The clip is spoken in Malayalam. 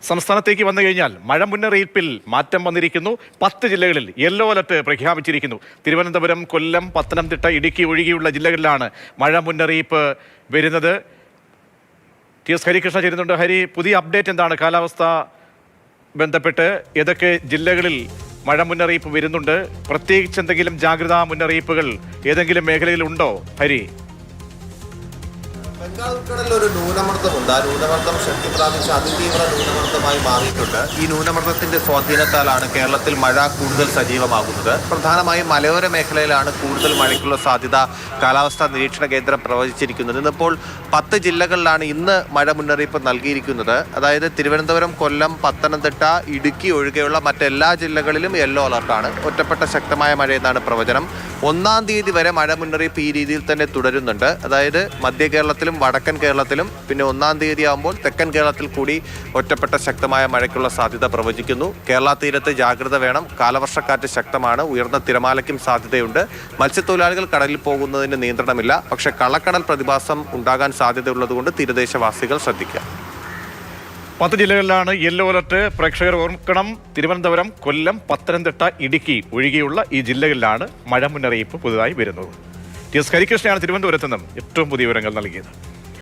സംസ്ഥാനത്തേക്ക് വന്നു കഴിഞ്ഞാൽ മഴ മുന്നറിയിപ്പിൽ മാറ്റം വന്നിരിക്കുന്നു. 10 ജില്ലകളിൽ യെല്ലോ അലർട്ട് പ്രഖ്യാപിച്ചിരിക്കുന്നു. തിരുവനന്തപുരം, കൊല്ലം, പത്തനംതിട്ട, ഇടുക്കി ഒഴികെയുള്ള ജില്ലകളിലാണ് മഴ മുന്നറിയിപ്പ് വരുന്നത്. ടി.എസ്. ഹരികൃഷ്ണ ചേരുന്നുണ്ട്. ഹരി, പുതിയ അപ്ഡേറ്റ് എന്താണ്? കാലാവസ്ഥ ബന്ധപ്പെട്ട് ഏതൊക്കെ ജില്ലകളിൽ മഴ മുന്നറിയിപ്പ് വരുന്നുണ്ട്? പ്രത്യേകിച്ച് എന്തെങ്കിലും ജാഗ്രതാ മുന്നറിയിപ്പുകൾ ഏതെങ്കിലും മേഖലയിൽ ഉണ്ടോ ഹരി? ബംഗാൾ ഉൾക്കടലിൽ ഒരു ന്യൂനമർദ്ദമുണ്ട്. ആ ന്യൂനമർദ്ദം ശക്തി പ്രാപിച്ച് അതിതീവ്ര ന്യൂനമർദ്ദമായി മാറിയിട്ടുണ്ട്. ഈ ന്യൂനമർദ്ദത്തിന്റെ സ്വാധീനത്താലാണ് കേരളത്തിൽ മഴ കൂടുതൽ സജീവമാകുന്നത്. പ്രധാനമായും മലയോര മേഖലയിലാണ് കൂടുതൽ മഴയ്ക്കുള്ള സാധ്യത കാലാവസ്ഥാ നിരീക്ഷണ കേന്ദ്രം പ്രവചിച്ചിരിക്കുന്നത്. ഇന്നിപ്പോൾ 10 ജില്ലകളിലാണ് ഇന്ന് മഴ മുന്നറിയിപ്പ് നൽകിയിരിക്കുന്നത്. അതായത് തിരുവനന്തപുരം, കൊല്ലം, പത്തനംതിട്ട, ഇടുക്കി ഒഴികെയുള്ള മറ്റെല്ലാ ജില്ലകളിലും യെല്ലോ അലർട്ടാണ്. ഒറ്റപ്പെട്ട ശക്തമായ മഴയെന്നാണ് പ്രവചനം. 1-ാം തീയതി വരെ മഴ മുന്നറിയിപ്പ് ഈ രീതിയിൽ തന്നെ തുടരുന്നുണ്ട്. അതായത് മധ്യ കേരളത്തിലും വടക്കൻ കേരളത്തിലും, പിന്നെ 1-ാം തീയതി ആകുമ്പോൾ തെക്കൻ കേരളത്തിൽ കൂടി ഒറ്റപ്പെട്ട ശക്തമായ മഴയ്ക്കുള്ള സാധ്യത പ്രവചിക്കുന്നു. കേരള തീരത്ത് ജാഗ്രത വേണം. കാലവർഷക്കാറ്റ് ശക്തമാണ്. ഉയർന്ന തിരമാലയ്ക്കും സാധ്യതയുണ്ട്. മത്സ്യത്തൊഴിലാളികൾ കടലിൽ പോകുന്നതിന് നിയന്ത്രണമില്ല. പക്ഷേ കള്ളക്കടൽ പ്രതിഭാസം ഉണ്ടാകാൻ സാധ്യതയുള്ളതുകൊണ്ട് തീരദേശവാസികൾ ശ്രദ്ധിക്കുക. 10 ജില്ലകളിലാണ് യെല്ലോ അലർട്ട്. പ്രേക്ഷകർ ഓർക്കണം, തിരുവനന്തപുരം, കൊല്ലം, പത്തനംതിട്ട, ഇടുക്കി ഒഴികെയുള്ള ഈ ജില്ലകളിലാണ് മഴ മുന്നറിയിപ്പ് പുതുതായി വരുന്നത്. ടി.എസ്. ഹരികൃഷ്ണയാണ് തിരുവനന്തപുരത്ത് നിന്നും ഏറ്റവും പുതിയ വിവരങ്ങൾ നൽകിയത്.